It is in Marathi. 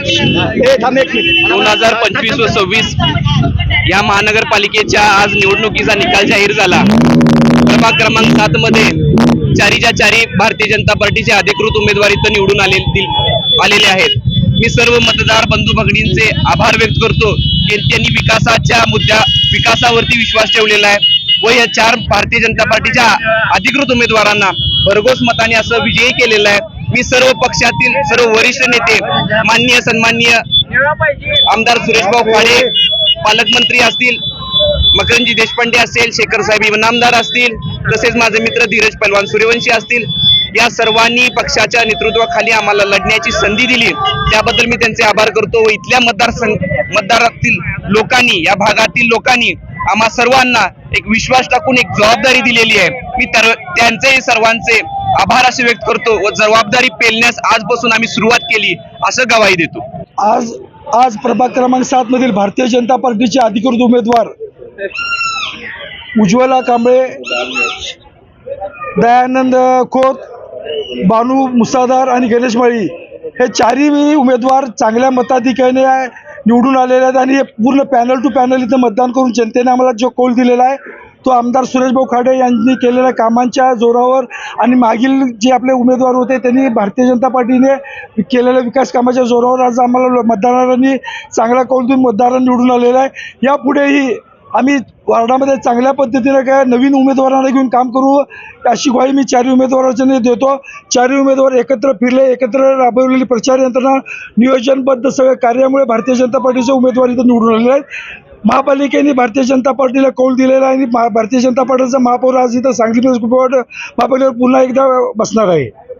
2025 व 26 या महानगरपालिकेच्या आज निवडणुकीचा निकाल जाहीर झाला। प्रभाग क्रमांक 7 मध्ये चारीच्या चारी भारतीय जनता पार्टीचे अधिकृत उमेदवार इथं निवडून आलेले आहेत। मी सर्व मतदार बंधू भगिनींचे आभार व्यक्त करतो की त्यांनी विकासावरती विश्वास ठेवलेला आहे व या 4 भारतीय जनता पार्टीच्या अधिकृत उमेदवारांना भरघोस मताने असं विजयी केलेलं आहे। मी सर्व पक्षातील सर्व वरिष्ठ नेते माननीय सन्माननीय आमदार सुरेशभाऊ खाडे, पालकमंत्री असतील, मकरंदजी देशपांडे असेल, शेखर साहेब इनामदार असतील, तसेच माझे मित्र धीरज पहलवान सूर्यवंशी असतील, या सर्वांनी पक्षाच्या नेतृत्वाखाली आम्हाला लढण्याची संधी दिली त्याबद्दल मी त्यांचे आभार करतो। व इथल्या मतदारातील लोकांनी, या भागातील लोकांनी आम्हा सर्वांना एक विश्वास टाकून एक जबाबदारी दिलेली आहे। मी त्यांचे सर्वांचे आभार असे व्यक्त करतो व जबाबदारी पेलण्यास आजपासून आम्ही सुरुवात केली असं गवाही देतो। आज प्रभाग क्रमांक 7 मधील भारतीय जनता पार्टीचे अधिकृत उमेदवार उज्ज्वला कांबळे, दयानंद खोत, बानू मुसादार आणि गणेश माळी हे 4ही उमेदवार चांगल्या मताधिक्याने निवडून आलेले आहेत आणि हे पूर्ण पॅनल टू पॅनल इथं मतदान करून जनतेने आम्हाला जो कौल दिलेला आहे तो आमदार सुरेशभाऊ खाडे यांनी केलेल्या कामांच्या जोरावर आणि मागील जे आपले उमेदवार होते त्यांनी भारतीय जनता पार्टीने केलेल्या विकास कामाच्या जोरावर आज आम्हाला मतदारांनी चांगला कौल देऊन मतदारांनी निवडून आलेला आहे। यापुढेही आम्ही वार्डामध्ये चांगल्या पद्धतीने काय नवीन उमेदवारांना घेऊन काम करू अशी ग्वाही मी 4 उमेदवारांना देतो। 4 उमेदवार एकत्र फिरले, एकत्र राबवलेली प्रचार यंत्रणा, नियोजनबद्ध सगळ्या कार्यामुळे भारतीय जनता पार्टीचे उमेदवार इथं निवडून आलेले आहेत। महापालिकेने भारतीय जनता पार्टीला कौल दिलेला आहे आणि भारतीय जनता पार्टीचा महापौर आज इथं सांगली महापालिकेवर पुन्हा एकदा बसणार आहे।